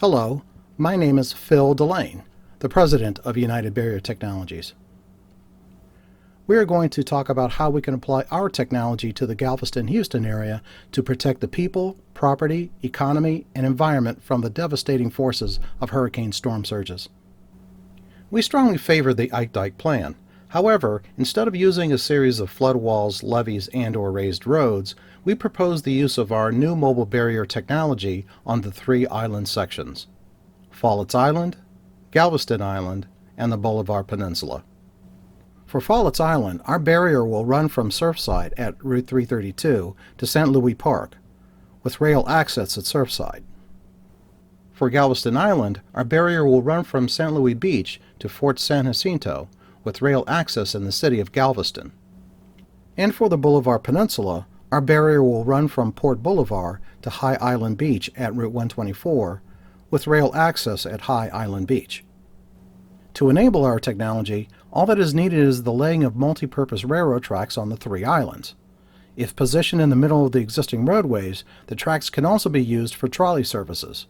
Hello, my name is Phil Delane, the President of United Barrier Technologies. We are going to talk about how we can apply our technology to the Galveston-Houston area to protect the people, property, economy, and environment from the devastating forces of hurricane storm surges. We strongly favor the Ike-Dike plan. However, instead of using a series of flood walls, levees, and/or raised roads, we propose the use of our new mobile barrier technology on the three island sections: Fawlett's Island, Galveston Island, and the Bolivar Peninsula. For Fawlett's Island, our barrier will run from Surfside at Route 332 to St. Louis Park, with rail access at Surfside. For Galveston Island, our barrier will run from St. Louis Beach to Fort San Jacinto, with rail access in the city of Galveston. And for the Bolivar Peninsula, our barrier will run from Port Bolivar to High Island Beach at Route 124, with rail access at High Island Beach. To enable our technology, all that is needed is the laying of multi-purpose railroad tracks on the three islands. If positioned in the middle of the existing roadways, the tracks can also be used for trolley services.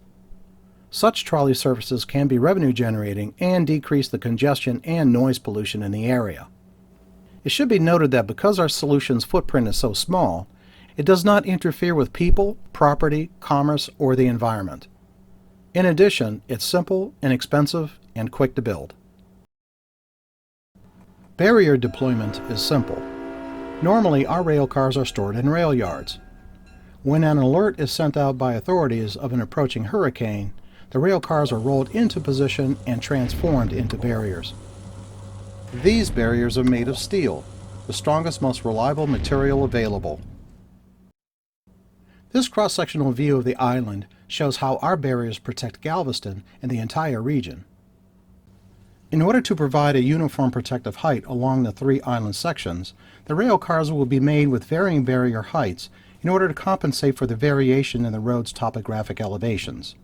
Such trolley services can be revenue generating and decrease the congestion and noise pollution in the area. It should be noted that because our solution's footprint is so small, it does not interfere with people, property, commerce, or the environment. In addition, it's simple, inexpensive, and quick to build. Barrier deployment is simple. Normally, our rail cars are stored in rail yards. When an alert is sent out by authorities of an approaching hurricane, the rail cars are rolled into position and transformed into barriers. These barriers are made of steel, the strongest, most reliable material available. This cross-sectional view of the island shows how our barriers protect Galveston and the entire region. In order to provide a uniform protective height along the three island sections, the rail cars will be made with varying barrier heights in order to compensate for the variation in the road's topographic elevations.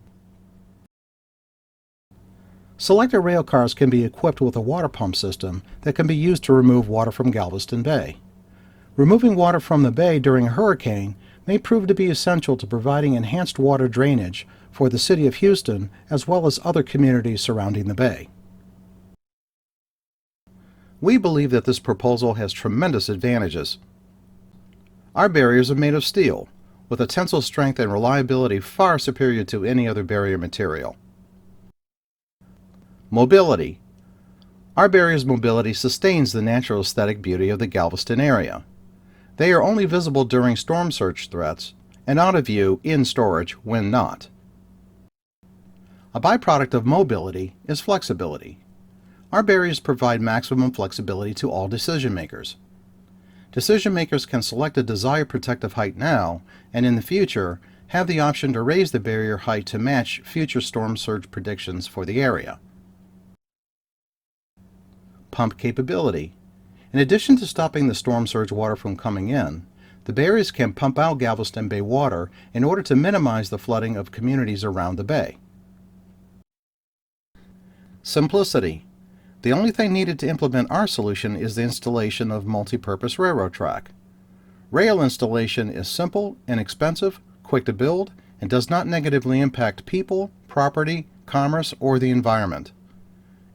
Selected rail cars can be equipped with a water pump system that can be used to remove water from Galveston Bay. Removing water from the bay during a hurricane may prove to be essential to providing enhanced water drainage for the city of Houston as well as other communities surrounding the bay. We believe that this proposal has tremendous advantages. Our barriers are made of steel, with a tensile strength and reliability far superior to any other barrier material. Mobility. Our barrier's mobility sustains the natural aesthetic beauty of the Galveston area. They are only visible during storm surge threats and out of view in storage when not. A byproduct of mobility is flexibility. Our barriers provide maximum flexibility to all decision makers. Decision makers can select a desired protective height now and in the future have the option to raise the barrier height to match future storm surge predictions for the area. Pump capability. In addition to stopping the storm surge water from coming in, the barriers can pump out Galveston Bay water in order to minimize the flooding of communities around the bay. Simplicity. The only thing needed to implement our solution is the installation of multi-purpose railroad track. Rail installation is simple, inexpensive, quick to build, and does not negatively impact people, property, commerce, or the environment.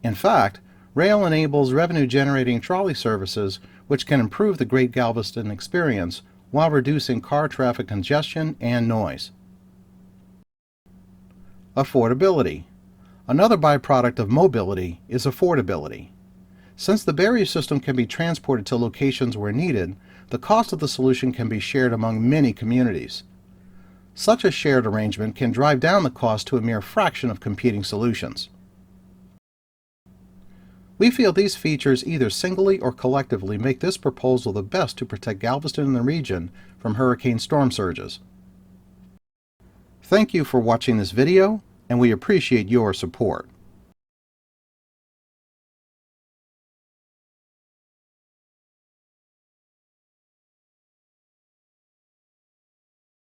In fact, rail enables revenue-generating trolley services which can improve the Great Galveston experience while reducing car traffic congestion and noise. Affordability. Another byproduct of mobility is affordability. Since the barrier system can be transported to locations where needed, the cost of the solution can be shared among many communities. Such a shared arrangement can drive down the cost to a mere fraction of competing solutions. We feel these features either singly or collectively make this proposal the best to protect Galveston and the region from hurricane storm surges. Thank you for watching this video, and we appreciate your support.